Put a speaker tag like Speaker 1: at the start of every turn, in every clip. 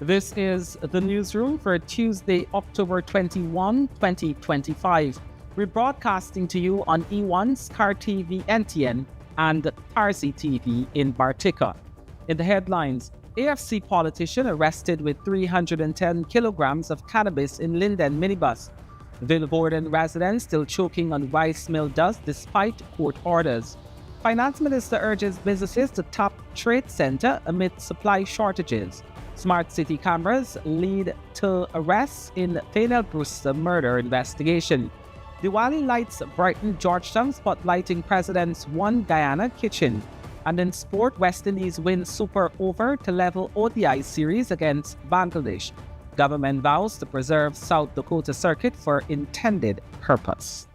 Speaker 1: This is the newsroom for Tuesday, October 21, 2025. We're broadcasting to you on E1 SKAR TV NTN and TARZEE TV in Bartica. In the headlines, AFC politician arrested with 310 kilograms of cannabis in Linden minibus. Vilvoorden residents still choking on rice mill dust despite court orders. Finance Minister urges businesses to tap trade center amid supply shortages. Smart city cameras lead to arrests in Faynel Brewster murder investigation. Diwali lights brighten Georgetown, spotlighting President's One Guyana kitchen. And in sport, West Indies win super over to level ODI series against Bangladesh. Government vows to preserve South Dakota Circuit for intended purpose.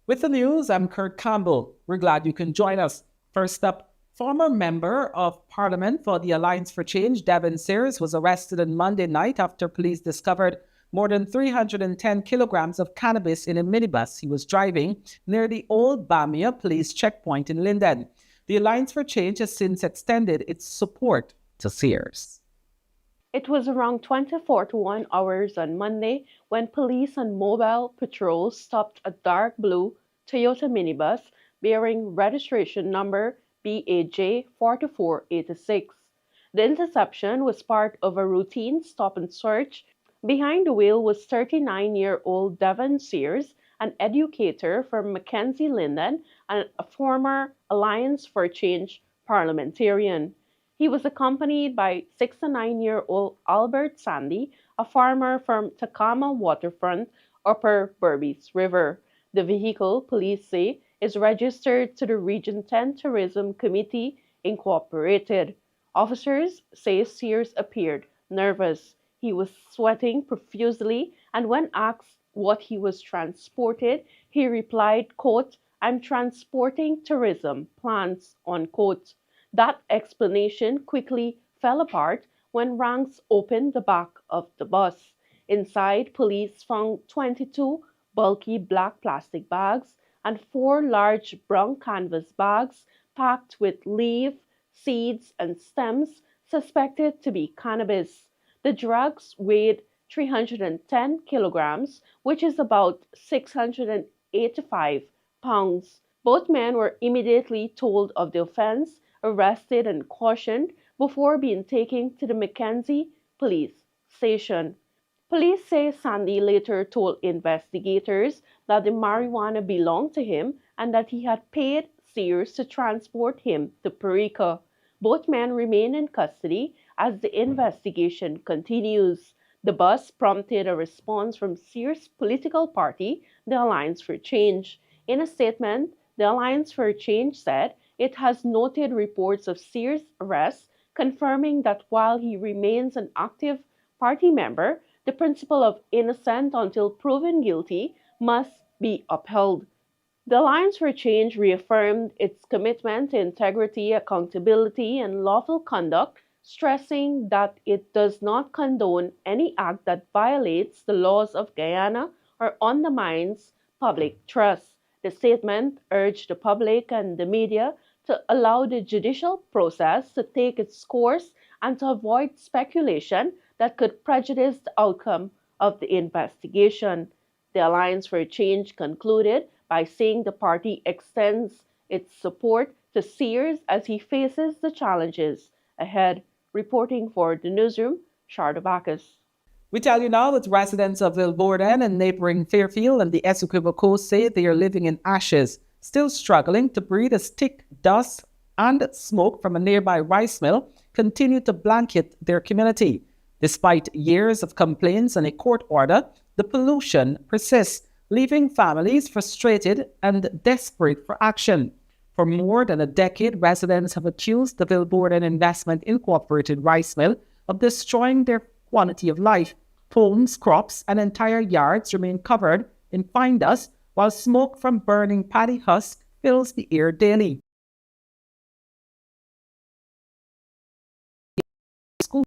Speaker 1: With the news, I'm Kurt Campbell. We're glad you can join us. First up, former Member of Parliament for the Alliance for Change, Devon Sears, was arrested on Monday night after police discovered more than 310 kilograms of cannabis in a minibus he was driving near the Old Bamia Police Checkpoint in Linden. The Alliance for Change has since extended its support to Sears.
Speaker 2: It was around 24 to 1 hours on Monday when police on mobile patrols stopped a dark blue Toyota minibus bearing registration number BAJ 4486. The interception was part of a routine stop and search. Behind the wheel was 39-year-old Devon Sears, an educator from Mackenzie Linden and a former Alliance for Change parliamentarian. He was accompanied by 69-year-old Albert Sandy, a farmer from Takama Waterfront, Upper Berbice River. The vehicle, police say, is registered to the Region 10 Tourism Committee, Incorporated. Officers say Sears appeared nervous. He was sweating profusely, and when asked what he was transported, he replied, quote, "I'm transporting tourism plants," unquote. That explanation quickly fell apart when ranks opened the back of the bus. Inside, police found 22 bulky black plastic bags and 4 large brown canvas bags packed with leaf, seeds, and stems suspected to be cannabis. The drugs weighed 310 kilograms, which is about 685 pounds. Both men were immediately told of the offense, arrested and cautioned before being taken to the Mackenzie police station. Police say Sandy later told investigators that the marijuana belonged to him and that he had paid Sears to transport him to Bartica. Both men remain in custody as the investigation continues. The bus prompted a response from Sears' political party, the Alliance for Change. In a statement, the Alliance for Change said it has noted reports of Sears' arrest, confirming that while he remains an active party member, the principle of innocent until proven guilty must be upheld. The Alliance for Change reaffirmed its commitment to integrity, accountability, and lawful conduct, stressing that it does not condone any act that violates the laws of Guyana or undermines public trust. The statement urged the public and the media to allow the judicial process to take its course and to avoid speculation that could prejudice the outcome of the investigation. The Alliance for Change concluded by saying the party extends its support to Sears as he faces the challenges ahead. Reporting for the newsroom, Sharda Bacchus.
Speaker 1: We tell you now that residents of Vilvoorden and neighboring Fairfield and the Essequibo Coast say they are living in ashes, still struggling to breathe as thick dust and smoke from a nearby rice mill continue to blanket their community. Despite years of complaints and a court order, the pollution persists, leaving families frustrated and desperate for action. For more than a decade, residents have accused the Vilvoorden Investment Incorporated rice mill of destroying their quality of life. Homes, crops, and entire yards remain covered in fine dust, while smoke from burning paddy husk fills the air daily. School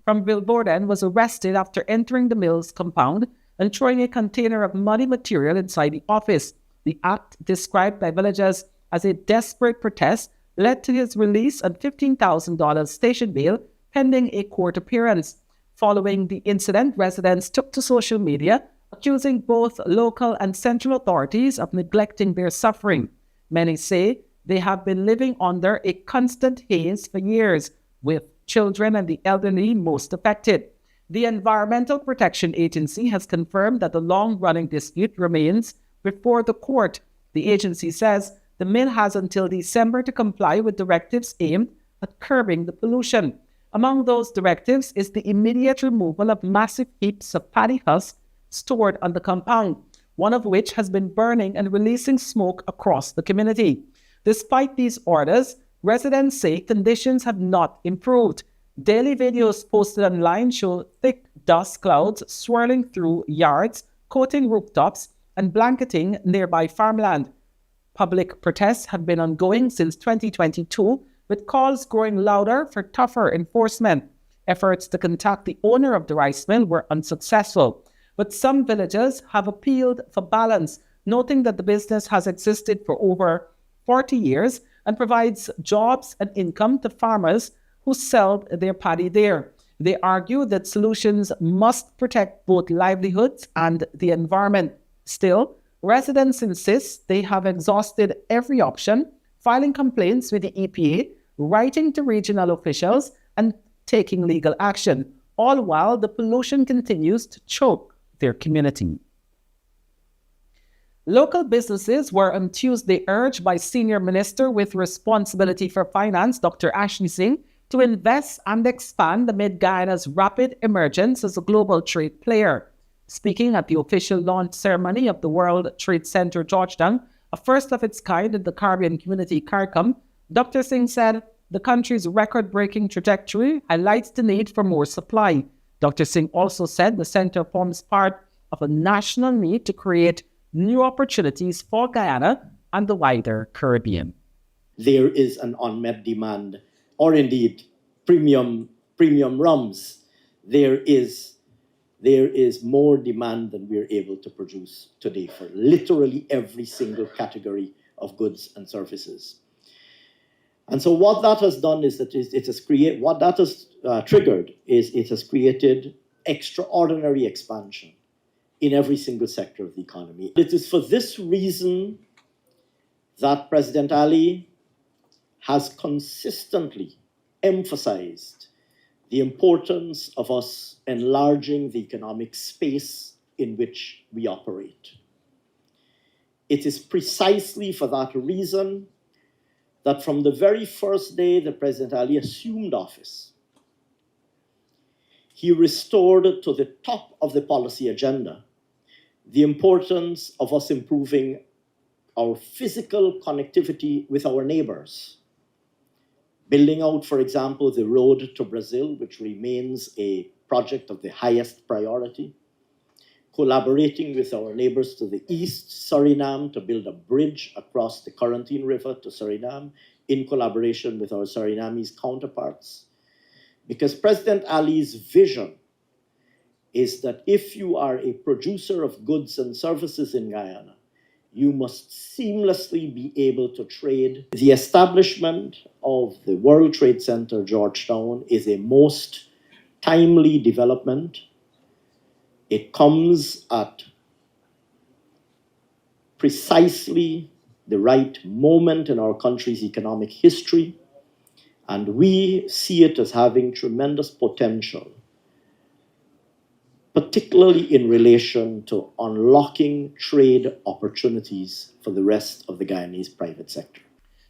Speaker 1: from Vilvoorden was arrested after entering the mill's compound and throwing a container of muddy material inside the office. The act, described by villagers as a desperate protest, led to his release on $15,000 station bail pending a court appearance. Following the incident, residents took to social media, accusing both local and central authorities of neglecting their suffering. Many say they have been living under a constant haze for years, with children and the elderly most affected. The Environmental Protection Agency has confirmed that the long-running dispute remains before the court. The agency says the mill has until December to comply with directives aimed at curbing the pollution. Among those directives is the immediate removal of massive heaps of paddy husk stored on the compound, one of which has been burning and releasing smoke across the community. Despite these orders, residents say conditions have not improved. Daily videos posted online show thick dust clouds swirling through yards, coating rooftops, and blanketing nearby farmland. Public protests have been ongoing since 2022, with calls growing louder for tougher enforcement. Efforts to contact the owner of the rice mill were unsuccessful, but some villagers have appealed for balance, noting that the business has existed for over 40 years and provides jobs and income to farmers who sell their paddy there. They argue that solutions must protect both livelihoods and the environment. Still, residents insist they have exhausted every option, filing complaints with the EPA, writing to regional officials, and taking legal action, all while the pollution continues to choke their community. Local businesses were on Tuesday urged by Senior Minister with responsibility for finance, Dr. Ashley Singh, to invest and expand amid Guyana's rapid emergence as a global trade player. Speaking at the official launch ceremony of the World Trade Center Georgetown, a first of its kind in the Caribbean community CARICOM, Dr. Singh said the country's record-breaking trajectory highlights the need for more supply. Dr. Singh also said the center forms part of a national need to create new opportunities for Guyana and the wider Caribbean.
Speaker 3: There is an unmet demand, or indeed premium rums. There is more demand than we're able to produce today for literally every single category of goods and services. And so what that has done is that it has created extraordinary expansion in every single sector of the economy. It is for this reason that President Ali has consistently emphasized the importance of us enlarging the economic space in which we operate. It is precisely for that reason that from the very first day that President Ali assumed office, he restored to the top of the policy agenda the importance of us improving our physical connectivity with our neighbors, building out, for example, the road to Brazil, which remains a project of the highest priority, collaborating with our neighbors to the east, Suriname, to build a bridge across the Corentyne River to Suriname in collaboration with our Surinamese counterparts. Because President Ali's vision is that if you are a producer of goods and services in Guyana, you must seamlessly be able to trade. The establishment of the World Trade Center Georgetown is a most timely development. It comes at precisely the right moment in our country's economic history, and we see it as having tremendous potential, particularly in relation to unlocking trade opportunities for the rest of the Guyanese private sector.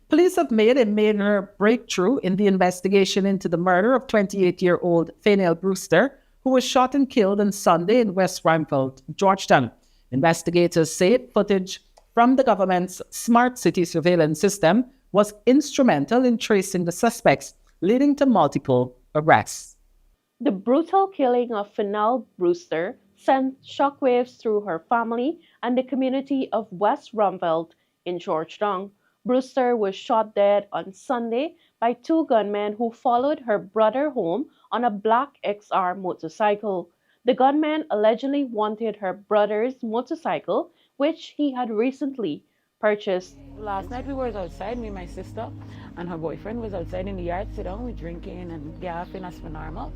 Speaker 1: Police have made a major breakthrough in the investigation into the murder of 28-year-old Faynel Brewster, who was shot and killed on Sunday in West Rhinefeldt, Georgetown. Investigators say footage from the government's smart city surveillance system was instrumental in tracing the suspects, leading to multiple arrests.
Speaker 2: The brutal killing of Faynel Brewster sent shockwaves through her family and the community of West Rhinefeldt in Georgetown. Brewster was shot dead on Sunday by two gunmen who followed her brother home on a black XR motorcycle. The gunmen allegedly wanted her brother's motorcycle, which he had recently purchased.
Speaker 4: Last night we were outside, me and my sister, and her boyfriend was outside in the yard, sit down, we drinking and gaffing as per normal.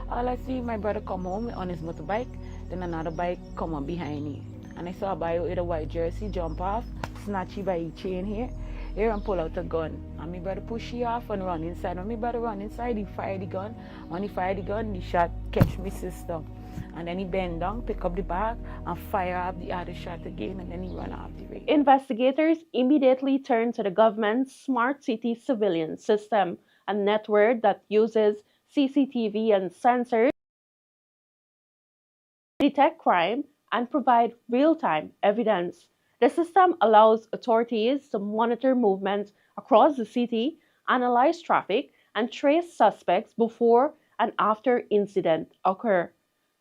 Speaker 4: All I see, my brother come home on his motorbike, then another bike come up behind me. And I saw a boy with a white jersey jump off, snatch it by his chain here and pull out a gun. And my brother push it off and run inside. When my brother run inside, he fired the gun. When he fired the gun, the shot catch my sister. And then he bend down, pick up the bag, and fire up the other shot again, and then he run off the way.
Speaker 2: Investigators immediately turned to the government's Smart City Surveillance System, a network that uses CCTV and sensors to detect crime and provide real-time evidence. The system allows authorities to monitor movement across the city, analyze traffic, and trace suspects before and after incidents occur.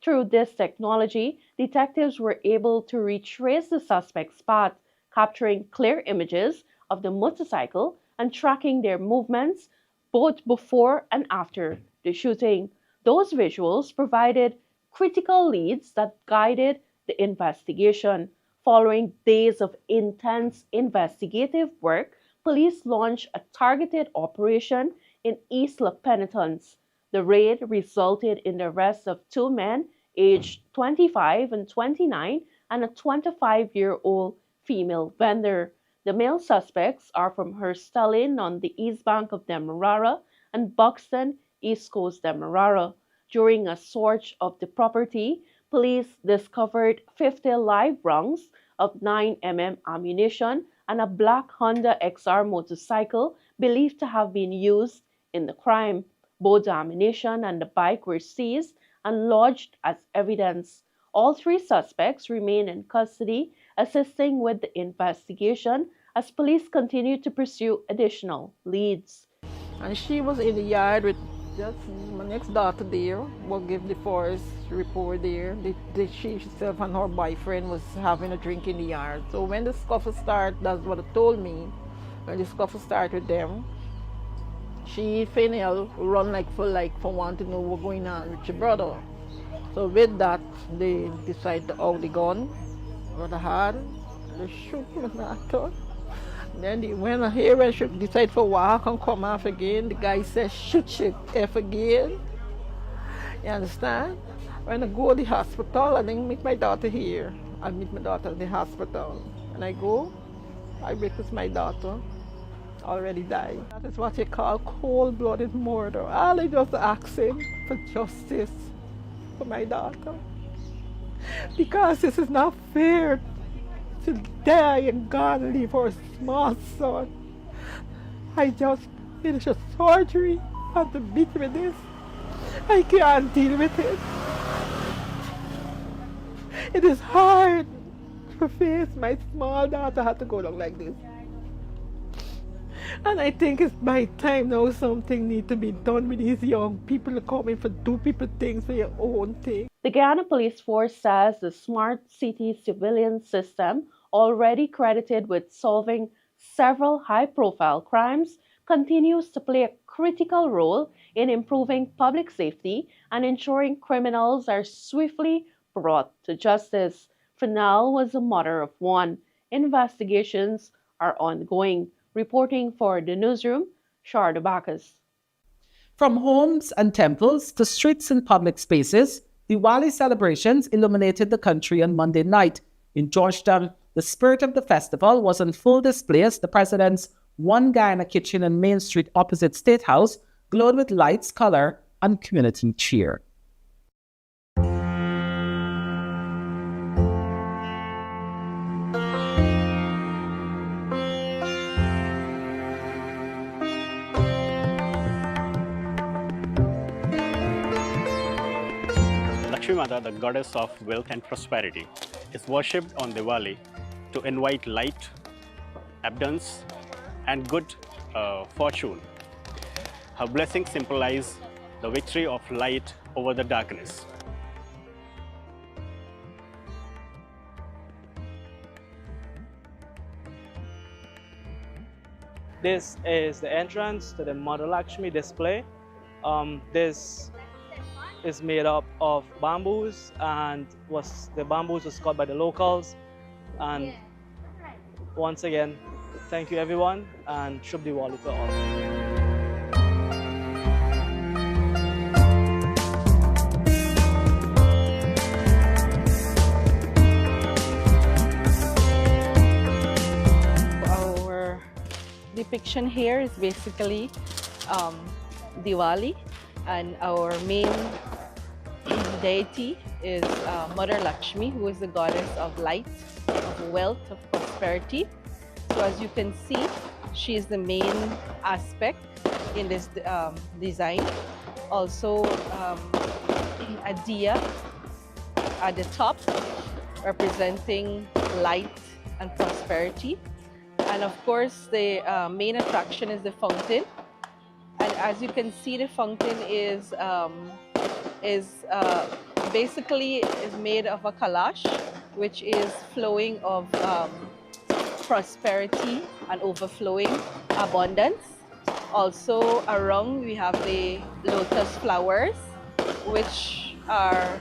Speaker 2: Through this technology, detectives were able to retrace the suspect's path, capturing clear images of the motorcycle and tracking their movements both before and after the shooting. Those visuals provided critical leads that guided the investigation. Following days of intense investigative work, police launched a targeted operation in East La Penitence. The raid resulted in the arrest of two men aged 25 and 29 and a 25-year-old female vendor. The male suspects are from Herstalin on the east bank of Demerara and Buxton, east coast Demerara. During a search of the property, police discovered 50 live rounds of 9mm ammunition and a black Honda XR motorcycle believed to have been used in the crime. Both the ammunition and the bike were seized and lodged as evidence. All three suspects remain in custody, assisting with the investigation as police continue to pursue additional leads.
Speaker 4: And she was in the yard with just my next daughter there, will give the forest report there. She herself and her boyfriend was having a drink in the yard. So when the scuffle started, that's what it told me. When the scuffle started with them, she, Faynel, run for one to know what's going on with your brother. So with that, they decide to out the gun, rather hard, they shoot my daughter. Then when she decide to walk and come off again, the guy says, shoot you F again. You understand? When I go to the hospital, I didn't meet my daughter here. I meet my daughter at the hospital. And I go, I witness my daughter already died. That is what you call cold-blooded murder. All I just asking for justice for my daughter. Because this is not fair to die and God leave her small son. I just finished a surgery, have to beat with this. I can't deal with it. It is hard to face my small daughter had to go down like this. And I think it's my time now something needs to be done with these young people coming for do people things for your own thing.
Speaker 2: The Guyana Police Force says the Smart City Surveillance System, already credited with solving several high-profile crimes, continues to play a critical role in improving public safety and ensuring criminals are swiftly brought to justice. Faynel was a mother of one. Investigations are ongoing. Reporting for the newsroom, Sharda Bacchus.
Speaker 1: From homes and temples to streets and public spaces, Diwali celebrations illuminated the country on Monday night. In Georgetown, the spirit of the festival was on full display as the president's One Guyana kitchen on Main Street opposite State House glowed with lights, color, and community cheer.
Speaker 5: Mother, the goddess of wealth and prosperity, is worshipped on Diwali to invite light, abundance, and good fortune. Her blessings symbolize the victory of light over the darkness.
Speaker 6: This is the entrance to the Mother Lakshmi display. This is made up of bamboos, and the bamboos was cut by the locals. And once again, thank you everyone, and Shubh Diwali to all.
Speaker 7: Our depiction here is basically Diwali, and our main deity is Mother Lakshmi, who is the goddess of light, of wealth, of prosperity. So as you can see, she is the main aspect in this design. Also a diya at the top, representing light and prosperity. And of course, the main attraction is the fountain. And as you can see, the fountain is basically made of a kalash, which is flowing of prosperity and overflowing abundance. Also around we have the lotus flowers, which are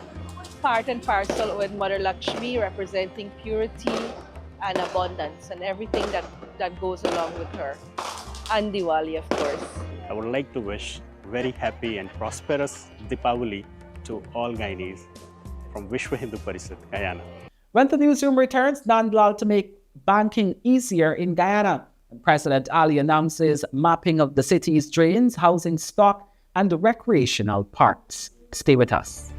Speaker 7: part and parcel with Mother Lakshmi, representing purity and abundance and everything that goes along with her. And Diwali, of course.
Speaker 5: I would like to wish very happy and prosperous Diwali to all Guyanese from Vishwa Hindu Parishad, Guyana.
Speaker 1: When the newsroom returns, Nandlal to make banking easier in Guyana. And President Ali announces mapping of the city's drains, housing stock, and recreational parks. Stay with us.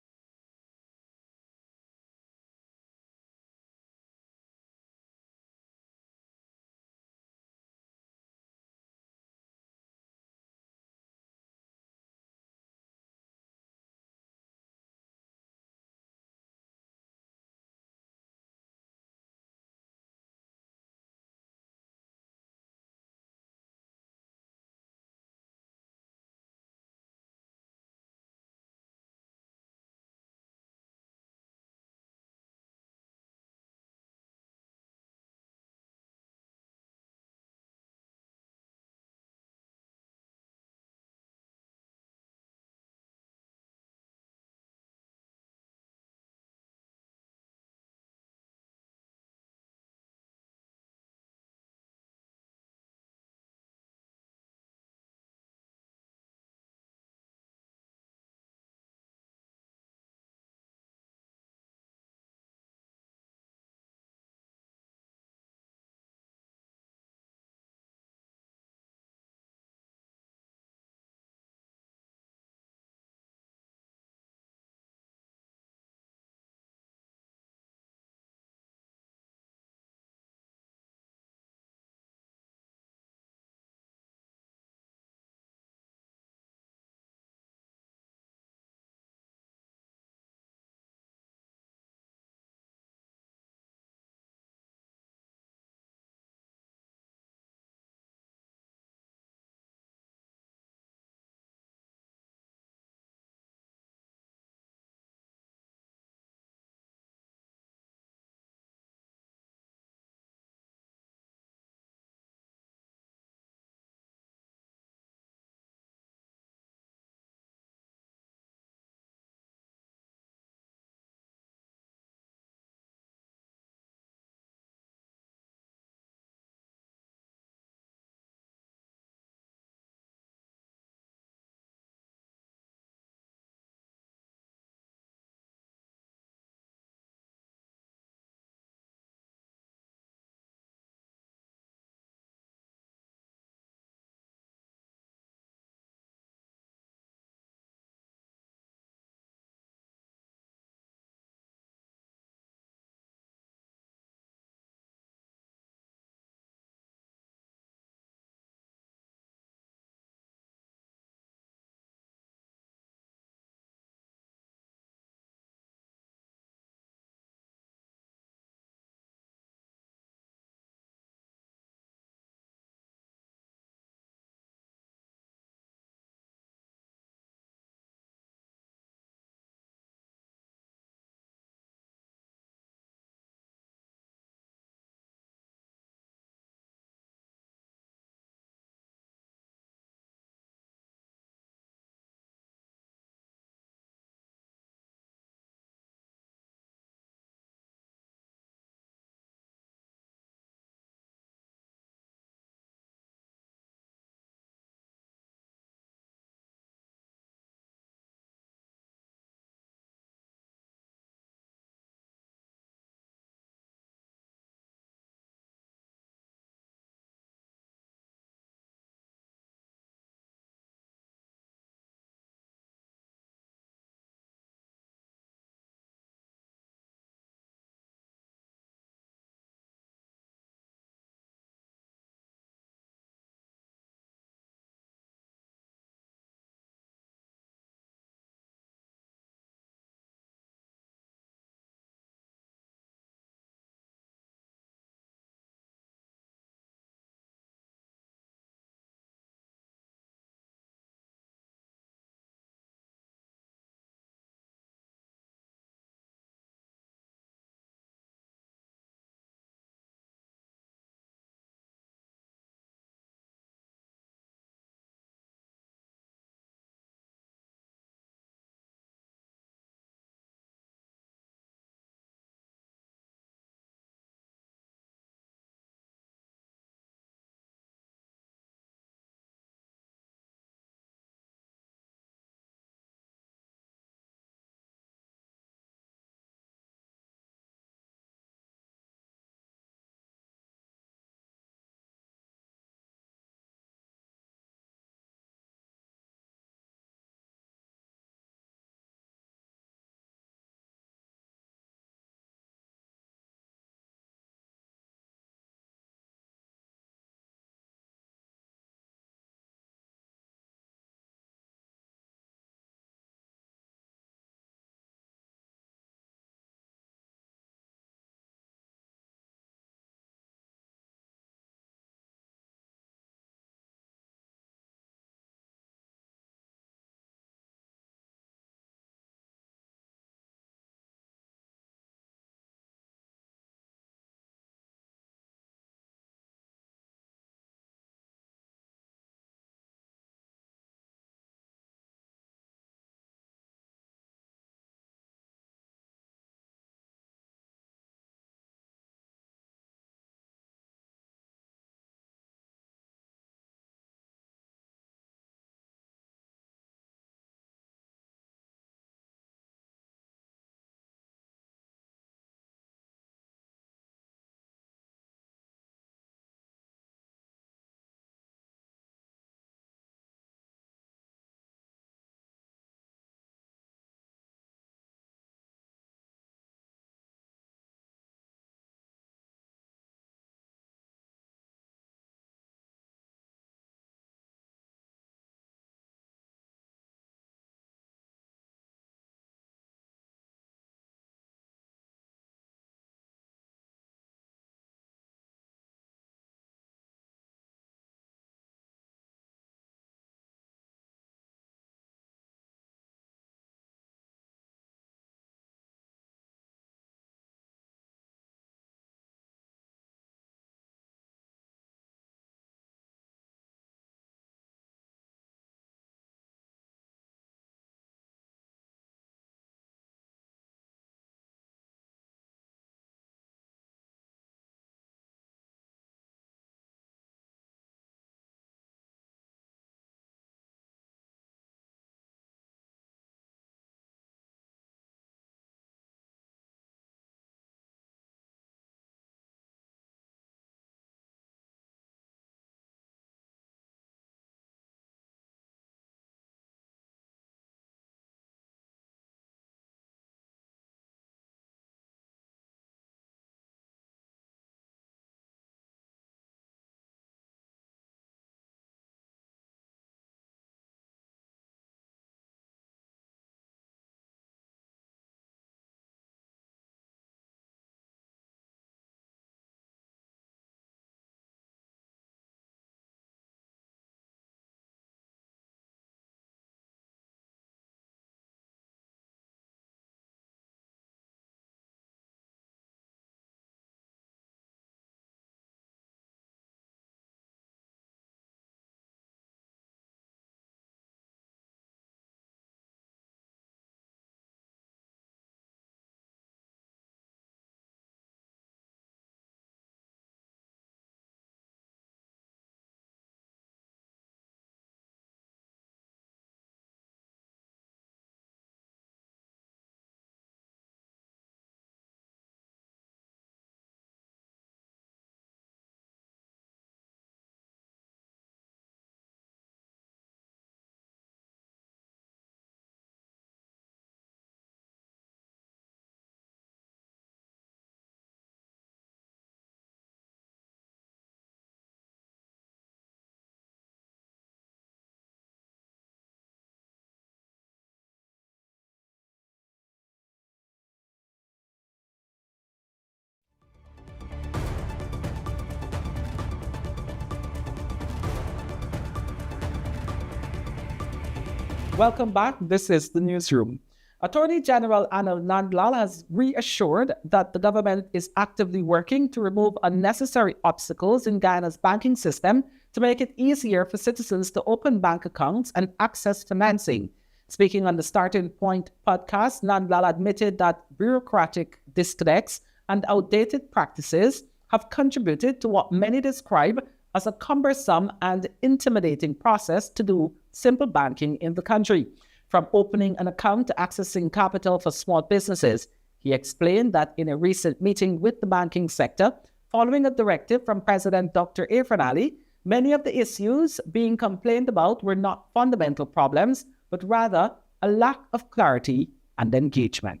Speaker 1: Welcome back. This is the newsroom. Attorney General Anil Nandlal has reassured that the government is actively working to remove unnecessary obstacles in Guyana's banking system to make it easier for citizens to open bank accounts and access financing. Speaking on the Starting Point podcast, Nandlal admitted that bureaucratic disconnects and outdated practices have contributed to what many describe as a cumbersome and intimidating process to do simple banking in the country. From opening an account to accessing capital for small businesses, he explained that in a recent meeting with the banking sector, following a directive from President Dr. Irfan Ali, many of the issues being complained about were not fundamental problems, but rather a lack of clarity and engagement.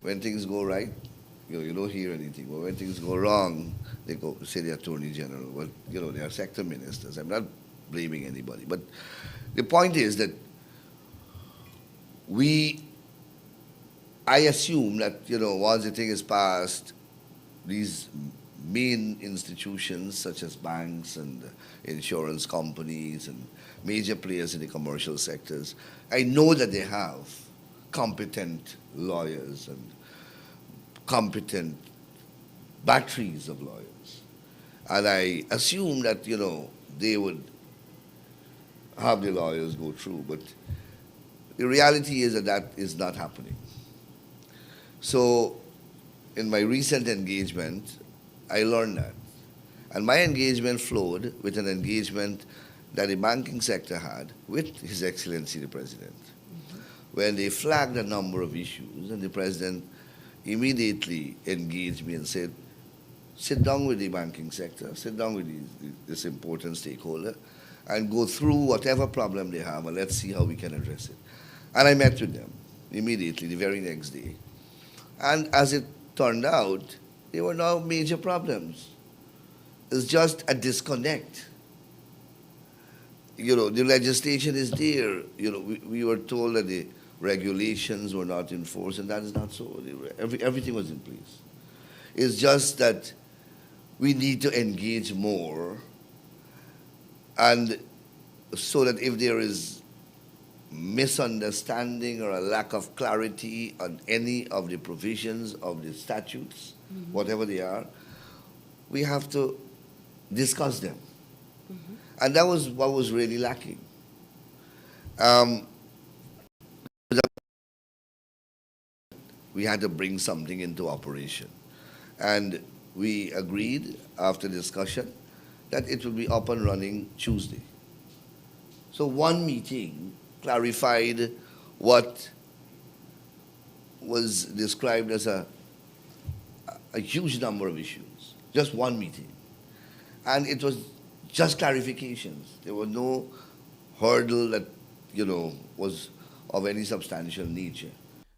Speaker 8: When things go right, you don't hear anything. But when things go wrong, they go say the Attorney General. Well, they are sector ministers. I'm not blaming anybody. But the point is that I assume that, once the thing is passed, these main institutions such as banks and insurance companies and major players in the commercial sectors, I know that they have competent lawyers and competent batteries of lawyers. And I assume that, they would have the lawyers go through. But the reality is that is not happening. So in my recent engagement, I learned that. And my engagement flowed with an engagement that the banking sector had with His Excellency the President. When they flagged a number of issues, and the President immediately engaged me and said, sit down with the banking sector, sit down with this important stakeholder, and go through whatever problem they have, and let's see how we can address it. And I met with them immediately, the very next day. And as it turned out, there were no major problems. It's just a disconnect. The legislation is there. We were told that the regulations were not enforced, and that is not so. Everything was in place. It's just that we need to engage more, and so that if there is misunderstanding or a lack of clarity on any of the provisions of the statutes, whatever they are, we have to discuss them. And that was what was really lacking. We had to bring something into operation. And we agreed after discussion that it will be up and running Tuesday. So one meeting clarified what was described as a huge number of issues. Just one meeting. And it was just clarifications. There was no hurdle that, was of any substantial nature.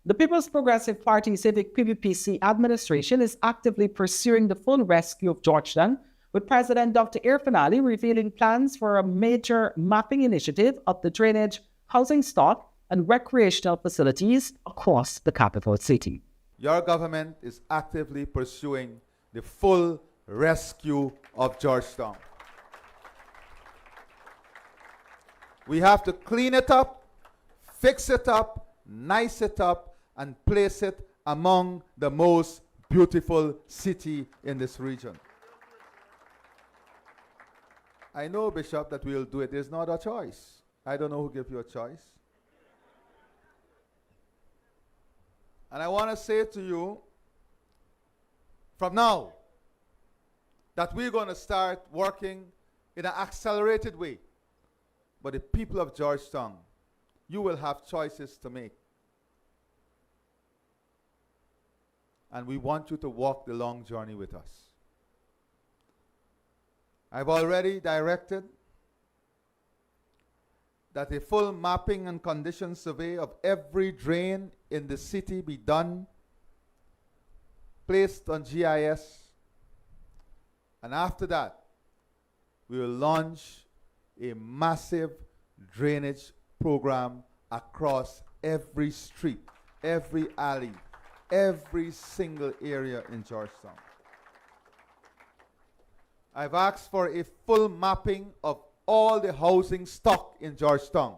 Speaker 1: The People's Progressive Party Civic PPPC administration is actively pursuing the full rescue of Georgetown, with President Dr. Irfan Ali revealing plans for a major mapping initiative of the drainage, housing stock, and recreational facilities across the capital city.
Speaker 9: Your government is actively pursuing the full rescue of Georgetown. We have to clean it up, fix it up, nice it up, and place it among the most beautiful city in this region. I know, Bishop, that we'll do it. There's not a choice. I don't know who gave you a choice. And I want to say to you, from now, that we're going to start working in an accelerated way. But the people of Georgetown, you will have choices to make. And we want you to walk the long journey with us. I've already directed that a full mapping and condition survey of every drain in the city be done, placed on GIS, and after that, we will launch a massive drainage program across every street, every alley, every single area in Georgetown. I've asked for a full mapping of all the housing stock in Georgetown.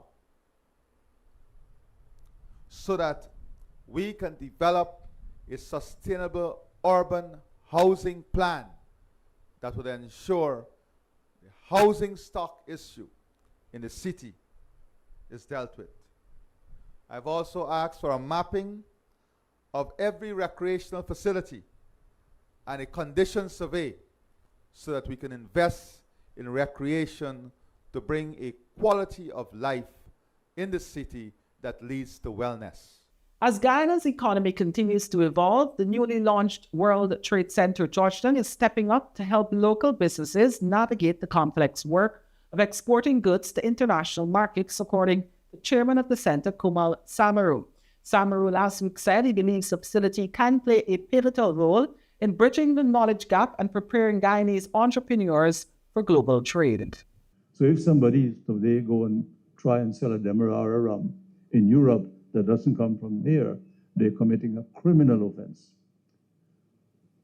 Speaker 9: so that we can develop a sustainable urban housing plan that would ensure the housing stock issue in the city is dealt with. I've also asked for a mapping of every recreational facility and a condition survey so that we can invest in recreation to bring a quality of life in the city that leads to wellness.
Speaker 1: As Guyana's economy continues to evolve, the newly launched World Trade Center Georgetown is stepping up to help local businesses navigate the complex work of exporting goods to international markets, according to the chairman of the center, Kumal Samaru. Samaru last week said he believes the facility can play a pivotal role in bridging the knowledge gap and preparing Guyanese entrepreneurs for global trade.
Speaker 10: So if somebody today go and try and sell a Demerara rum in Europe that doesn't come from here, they're committing a criminal offense.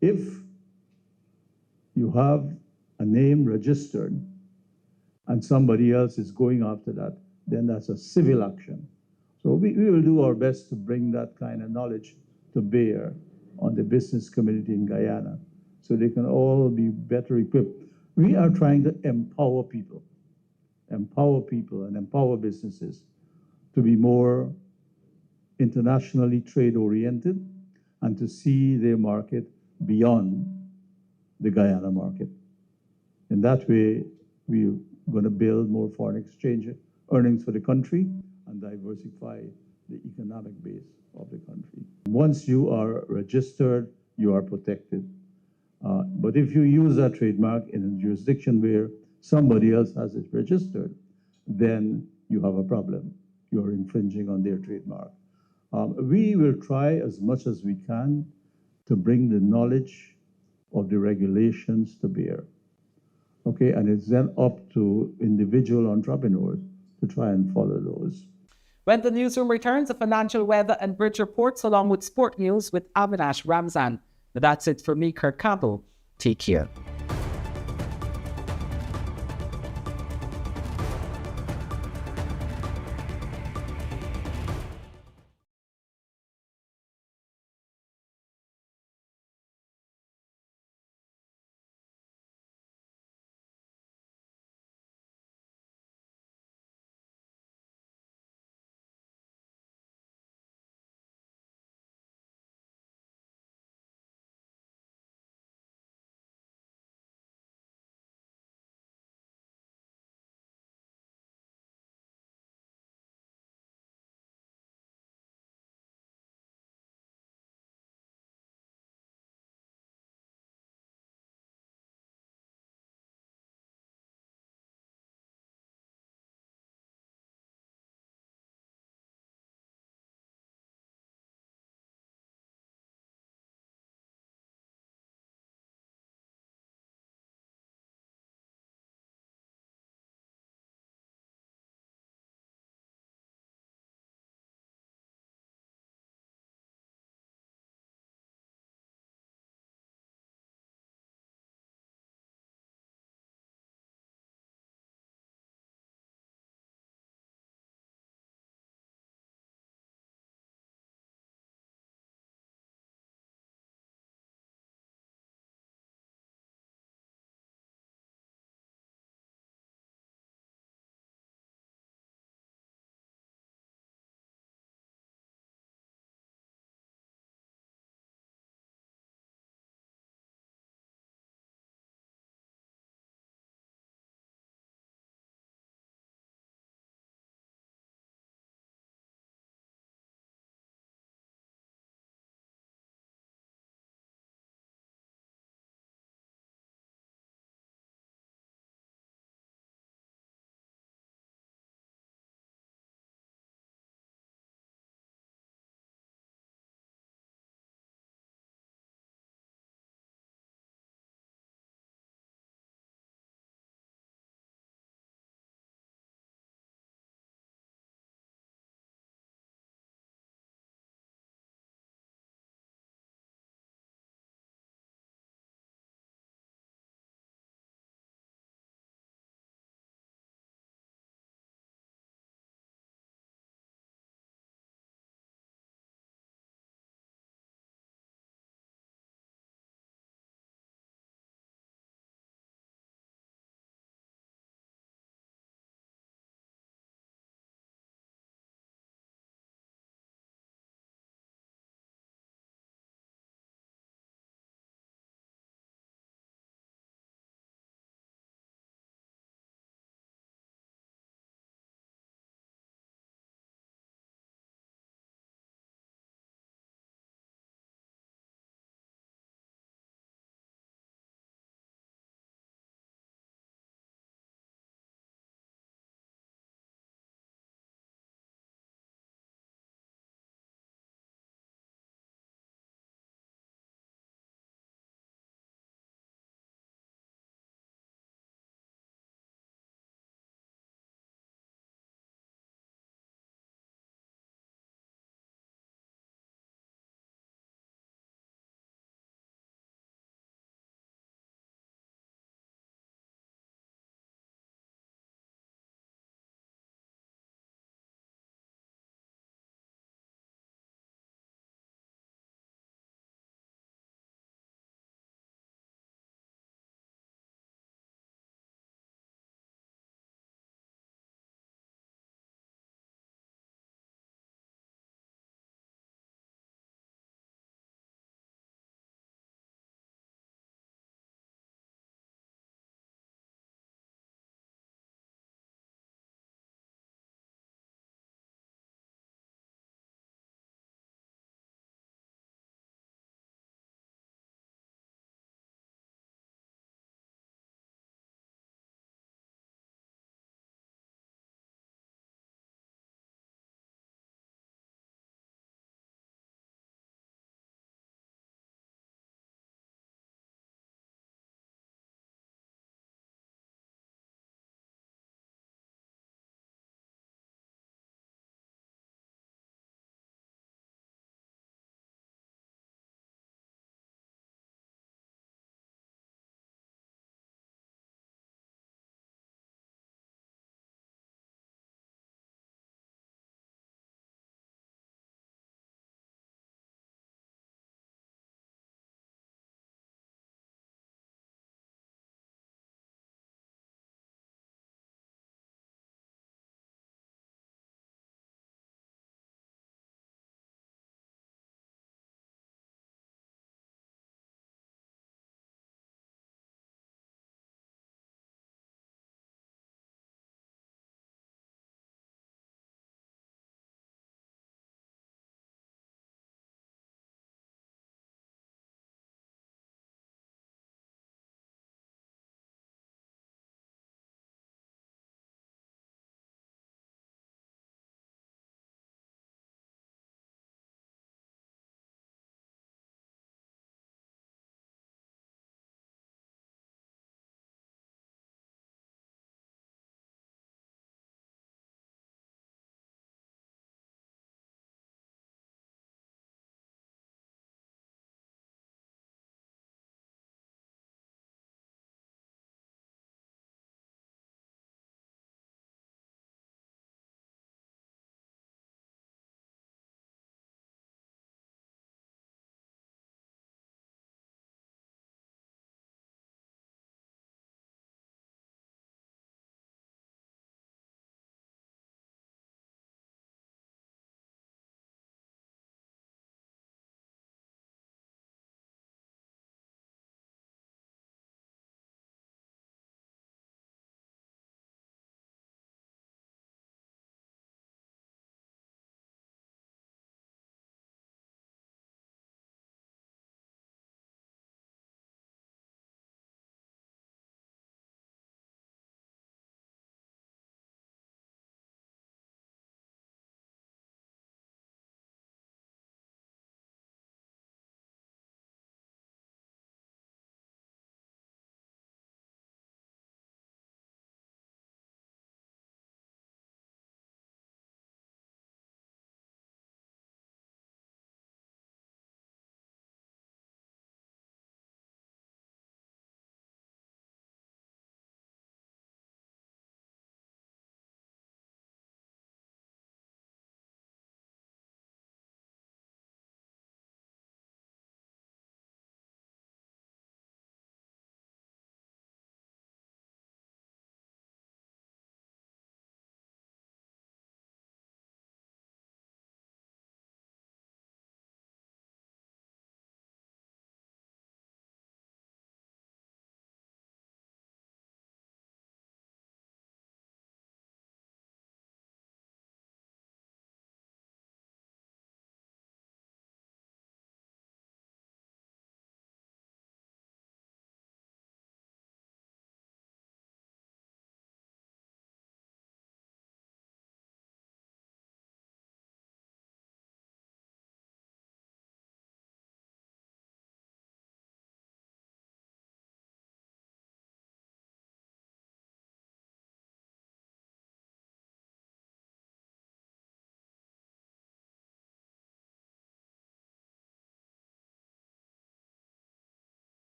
Speaker 10: If you have a name registered and somebody else is going after that, then that's a civil action. So we will do our best to bring that kind of knowledge to bear on the business community in Guyana so they can all be better equipped. We are trying to empower people and empower businesses to be more internationally trade oriented and to see their market beyond the Guyana market. In that way, we're going to build more foreign exchange earnings for the country and diversify the economic base of the country. Once you are registered, you are protected. But if you use that trademark in a jurisdiction where somebody else has it registered, then you have a problem. You're infringing on their trademark. We will try as much as we can to bring the knowledge of the regulations to bear. Okay, and it's then up to individual entrepreneurs to try and follow those.
Speaker 1: When the newsroom returns, the financial weather and bridge reports along with sport news with Avinash Ramzan. That's it for me, Kirk Campbell. Take care.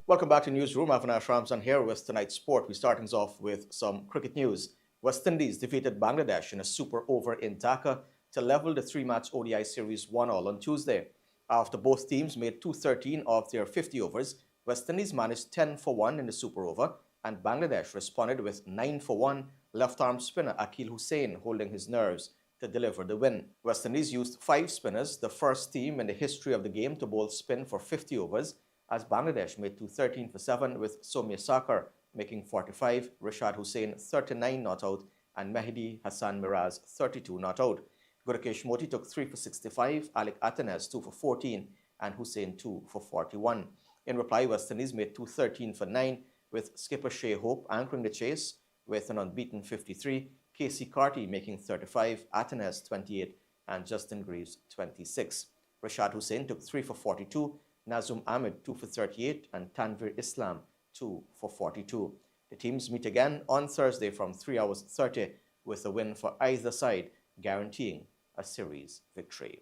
Speaker 3: Welcome back to Newsroom. Avinash Ramzan here with tonight's sport. We start things off with some cricket news. West Indies defeated Bangladesh in a super over in Dhaka to level the three-match ODI series 1-1 on Tuesday. After both teams made 213 of their 50 overs, West Indies managed 10 for 1 in the super over, and Bangladesh responded with 9 for 1, left-arm spinner Akil Hussain holding his nerves to deliver the win. West Indies used 5 spinners, the first team in the history of the game to bowl spin for 50 overs, as Bangladesh made 213 for 7 with Soumya Sarkar making 45, Rashad Hussain 39 not out, and Mehdi Hassan Miraz 32 not out. Gurukesh Moti took 3 for 65, Alec Atenes 2 for 14, and Hussain 2 for 41. In reply, West Indies made 213 for 9 with skipper Shea Hope anchoring the chase with an unbeaten 53, Casey Carty making 35, Atenes 28, and Justin Greaves 26. Rashad Hussain took 3 for 42, Nazum Ahmed 2 for 38, and Tanvir Islam 2 for 42. The teams meet again on Thursday from 3 hours 30 with a win for either side, guaranteeing a series victory.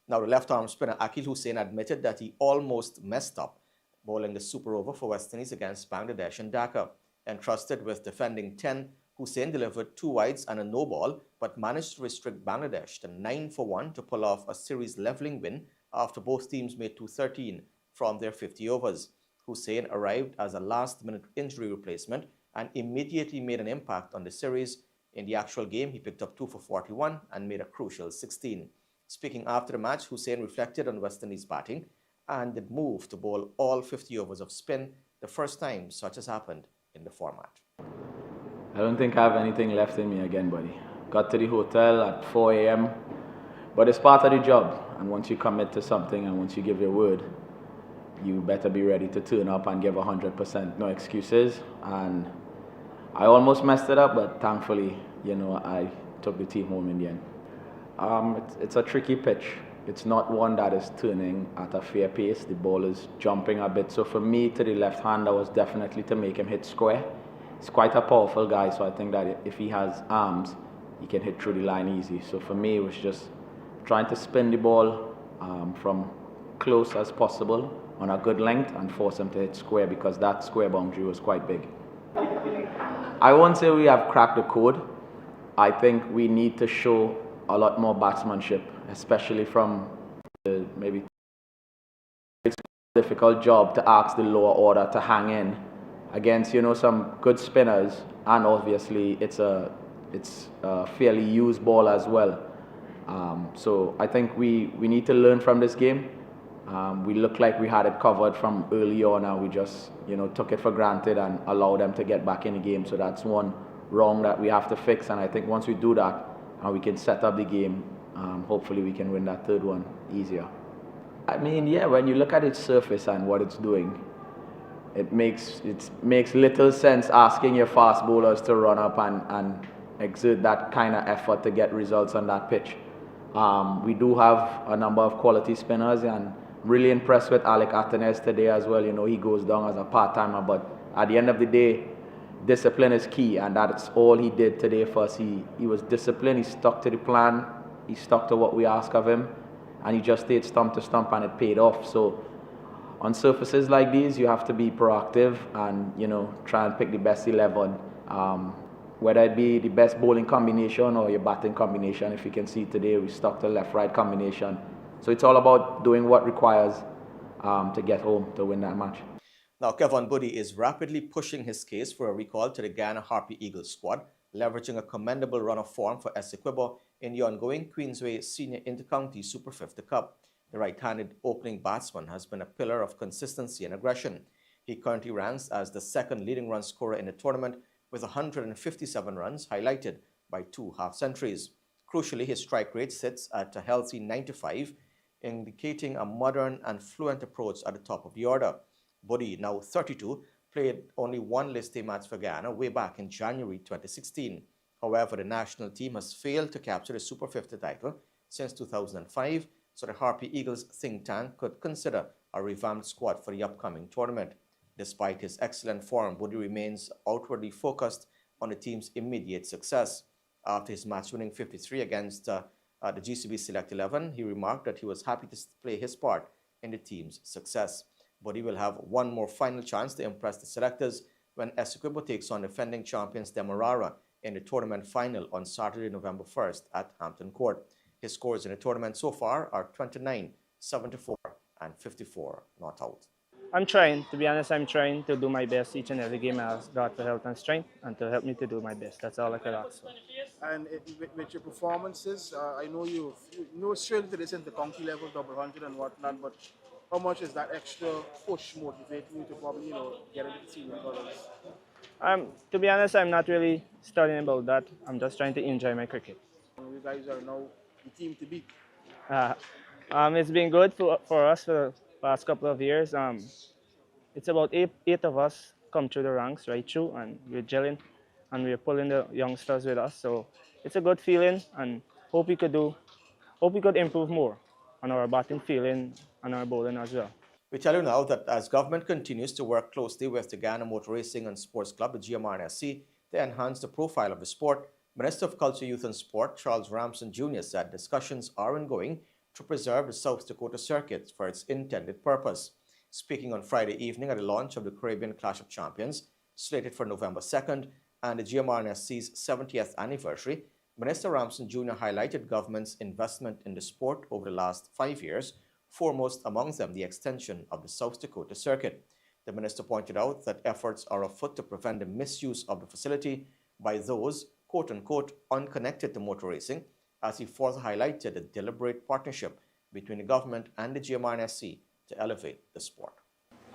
Speaker 3: Now, the left-arm spinner Akil Hussain admitted that he almost messed up bowling the super over for West Indies against Bangladesh in Dhaka. Entrusted with defending 10, Hussain delivered 2 wides and a no ball, but managed to restrict Bangladesh to 9 for 1 to pull off a series levelling win after both teams made 213 from their 50 overs. Hussain arrived as a last-minute injury replacement and immediately made an impact on the series. In the actual game, he picked up 2 for 41 and made a crucial 16. Speaking after the match, Hussain reflected on West Indies' batting and did move to bowl all 50 overs of spin, the first time such has happened in the format.
Speaker 11: I don't think I have anything left in me again, buddy. Got to the hotel at 4 a.m., but it's part of the job. And once you commit to something and once you give your word, you better be ready to turn up and give 100%, no excuses. And I almost messed it up, but thankfully, I took the team home in the end. It's a tricky pitch. It's not one that is turning at a fair pace. The ball is jumping a bit. So for me, to the left-hander was definitely to make him hit square. He's quite a powerful guy, so I think that if he has arms, he can hit through the line easy. So for me, it was just trying to spin the ball from close as possible on a good length and force him to hit square, because that square boundary was quite big. I won't say we have cracked the code, I think we need to show a lot more batsmanship, especially from maybe it's a difficult job to ask the lower order to hang in against, you know, some good spinners, and obviously it's a fairly used ball as well. So I think we need to learn from this game. We looked like we had it covered from early on, and we just, you know, took it for granted and allowed them to get back in the game. So that's one wrong that we have to fix. And I think once we do that, and we can set up the game, hopefully we can win that third one easier. I mean, yeah, when you look at its surface and what it's doing, it makes little sense asking your fast bowlers to run up and exert that kind of effort to get results on that pitch. We do have a number of quality spinners, and really impressed with Alec Atenes today as well. You know, he goes down as a part-timer, but at the end of the day, discipline is key, and that's all he did today for us. He was disciplined, he stuck to the plan, he stuck to what we asked of him, and he just stayed stump to stump, and it paid off. So on surfaces like these, you have to be proactive and, you know, try and pick the best 11. Whether it be the best bowling combination or your batting combination. If you can see today, we stuck to left-right combination. So it's all about doing what requires to get home to win that match.
Speaker 3: Now, Kevin Buddy is rapidly pushing his case for a recall to the Guyana Harpy Eagles squad, leveraging a commendable run of form for Essequibo in the ongoing Queensway Senior Intercounty Super 50 Cup. The right-handed opening batsman has been a pillar of consistency and aggression. He currently ranks as the second leading run scorer in the tournament with 157 runs, highlighted by 2 half-centuries. Crucially, his strike rate sits at a healthy 95, indicating a modern and fluent approach at the top of the order. Buddy, now 32, played only 1 List A match for Guyana way back in January 2016. However, the national team has failed to capture the Super 50 title since 2005, so the Harpy Eagles think tank could consider a revamped squad for the upcoming tournament. Despite his excellent form, Buddy remains outwardly focused on the team's immediate success. After his match-winning 53 against the GCB Select 11, he remarked that he was happy to play his part in the team's success. Buddy will have one more final chance to impress the selectors when Essequibo takes on defending champions Demerara in the tournament final on Saturday, November 1st at Hampton Court. His scores in the tournament so far are 29, 74, and 54 not out.
Speaker 6: I'm trying, to be honest, I'm trying to do my best each and every game. I ask God for health and strength and to help me to do my best. That's all I could ask for.
Speaker 12: And with your performances, I know you know straight to this intercounty level, double 100 and whatnot, but how much is that extra push motivating you to probably, you know, get into the senior colors?
Speaker 6: To be honest, I'm not really studying about that. I'm just trying to enjoy my cricket.
Speaker 12: You guys are now the team to beat.
Speaker 6: It's been good for us for the past couple of years. It's about eight of us come through the ranks right through, and we're gelling and we're pulling the youngsters with us. So it's a good feeling, and hope we could improve more on our batting feeling and our bowling as well.
Speaker 3: We tell you now that as government continues to work closely with the Guyana Motor Racing and Sports Club, the GMRNSC, to enhance the profile of the sport, Minister of Culture, Youth and Sport Charles Ramson Jr. said discussions are ongoing to preserve the South Dakota Circuit for its intended purpose. Speaking on Friday evening at the launch of the Caribbean Clash of Champions, slated for November 2nd, and the GMRNSC's 70th anniversary, Minister Ramson Jr. highlighted government's investment in the sport over the last 5 years, foremost among them the extension of the South Dakota Circuit. The minister pointed out that efforts are afoot to prevent the misuse of the facility by those, quote-unquote, unconnected to motor racing, as he further highlighted a deliberate partnership between the government and the GMRNSC to elevate the sport.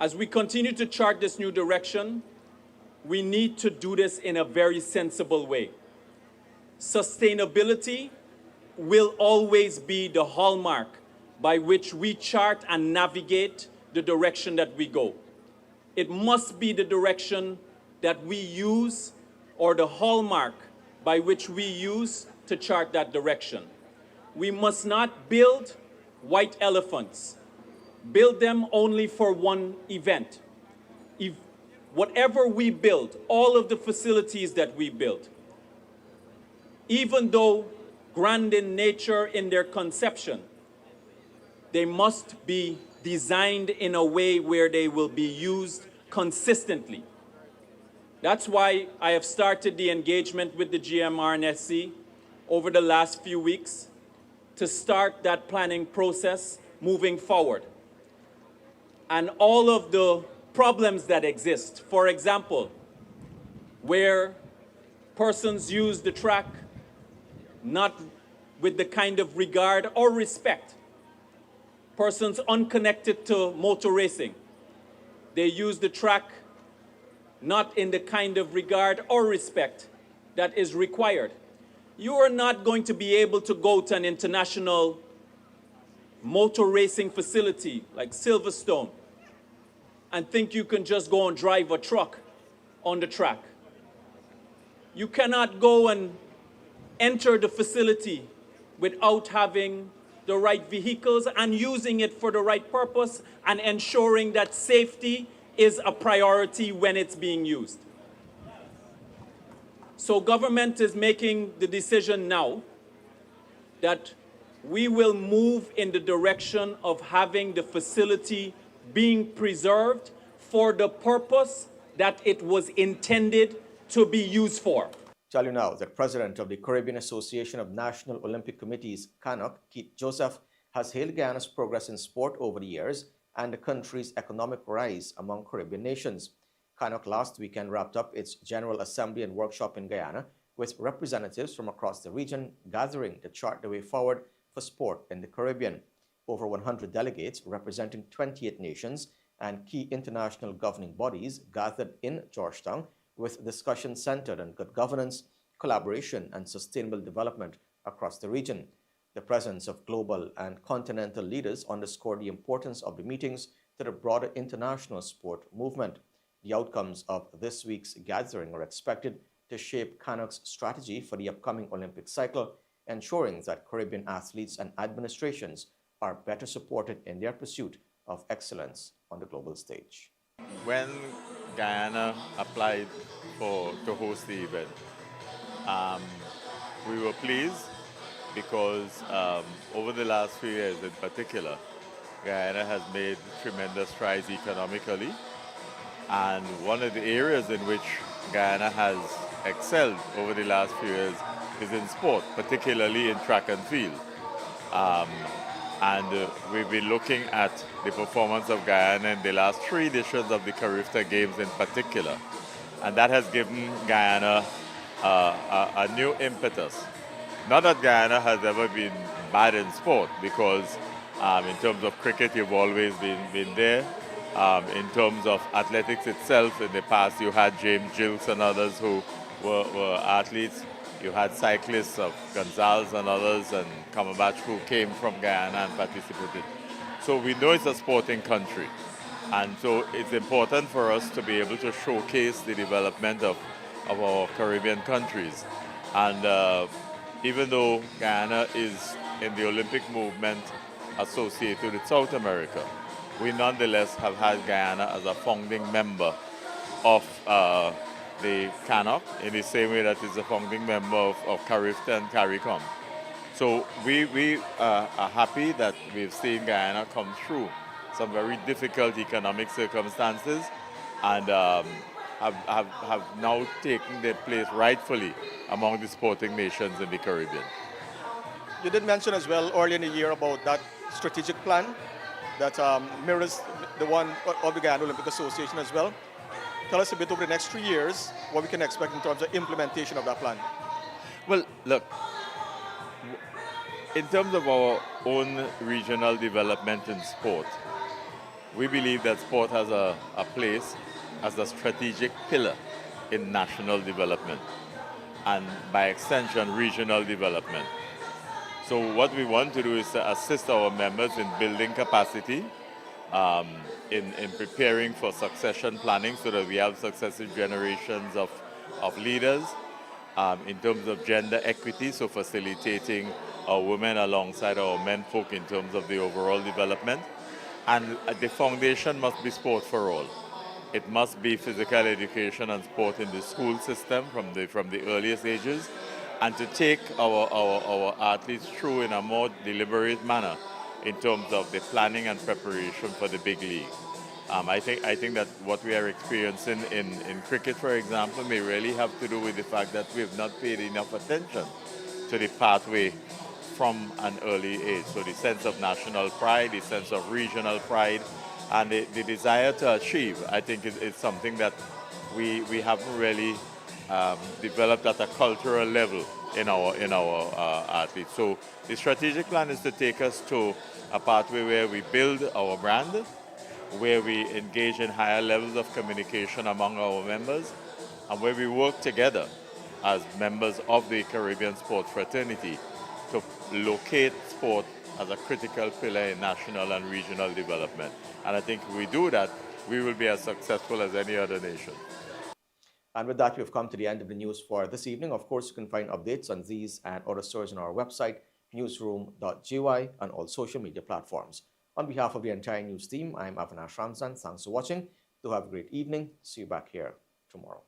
Speaker 13: As we continue to chart this new direction, we need to do this in a very sensible way. Sustainability will always be the hallmark by which we chart and navigate the direction that we go. It must be the direction that we use, or the hallmark by which we use to chart that direction. We must not build white elephants, build them only for one event. If whatever we build, all of the facilities that we build, even though grand in nature in their conception, they must be designed in a way where they will be used consistently. That's why I have started the engagement with the GMRNSC over the last few weeks to start that planning process moving forward. And all of the problems that exist, for example, where persons use the track not with the kind of regard or respect, persons unconnected to motor racing, they use the track not in the kind of regard or respect that is required. You are not going to be able to go to an international motor racing facility like Silverstone and think you can just go and drive a truck on the track. You cannot go and enter the facility without having the right vehicles and using it for the right purpose and ensuring that safety is a priority when it's being used. So government is making the decision now that we will move in the direction of having the facility being preserved for the purpose that it was intended to be used for.
Speaker 14: Tell you now that President of the Caribbean Association of National Olympic Committees, CANOC, Keith Joseph, has hailed Guyana's progress in sport over the years and the country's economic rise among Caribbean nations. CANOC last weekend wrapped up its General Assembly and workshop in Guyana with representatives from across the region gathering to chart the way forward for sport in the Caribbean. Over 100 delegates representing 28 nations and key international governing bodies gathered in Georgetown with discussions centered on good governance, collaboration, and sustainable development across the region. The presence of global and continental leaders underscored the importance of the meetings to the broader international sport movement. The outcomes of this week's gathering are expected to shape CANOC's strategy for the upcoming Olympic cycle, ensuring that Caribbean athletes and administrations are better supported in their pursuit of excellence on the global stage.
Speaker 15: When Guyana applied to host the event, we were pleased because over the last few years in particular, Guyana has made tremendous strides economically, and one of the areas in which Guyana has excelled over the last few years is in sport, particularly in track and field. We've been looking at the performance of Guyana in the last 3 editions of the Carifta Games in particular. And that has given Guyana a new impetus. Not that Guyana has ever been bad in sport, because in terms of cricket, you've always been there. In terms of athletics itself, in the past you had James Gilks and others who were athletes. You had cyclists of Gonzalez and others, and Kamabach, who came from Guyana and participated. So we know it's a sporting country. And so it's important for us to be able to showcase the development of our Caribbean countries. And even though Guyana is in the Olympic movement associated with South America, we nonetheless have had Guyana as a founding member of the CANOC, in the same way that it's a founding member of Carifta and CARICOM. So we are happy that we've seen Guyana come through some very difficult economic circumstances and have now taken their place rightfully among the sporting nations in the Caribbean.
Speaker 16: You did mention as well earlier in the year about that strategic plan that mirrors the one of the Guyana Olympic Association as well. Tell us a bit over the next 3 years what we can expect in terms of implementation of that plan.
Speaker 15: Well, look, in terms of our own regional development in sport, we believe that sport has a place as a strategic pillar in national development and, by extension, regional development. So what we want to do is to assist our members in building capacity, in preparing for succession planning so that we have successive generations of leaders, in terms of gender equity, so facilitating our women alongside our men folk in terms of the overall development. And the foundation must be sport for all. It must be physical education and sport in the school system from the earliest ages, and to take our athletes through in a more deliberate manner in terms of the planning and preparation for the big league. I think that what we are experiencing in cricket, for example, may really have to do with the fact that we have not paid enough attention to the pathway from an early age. So the sense of national pride, the sense of regional pride, and the desire to achieve, I think is something that we haven't really developed at a cultural level in our athletes. So the strategic plan is to take us to a pathway where we build our brand, where we engage in higher levels of communication among our members, and where we work together as members of the Caribbean sport fraternity to locate sport as a critical pillar in national and regional development. And I think if we do that, we will be as successful as any other nation.
Speaker 14: And with that, we've come to the end of the news for this evening. Of course, you can find updates on these and other stories on our website, newsroom.gy, and all social media platforms. On behalf of the entire news team, I'm Avinash Ramzan. Thanks for watching. Do have a great evening. See you back here tomorrow.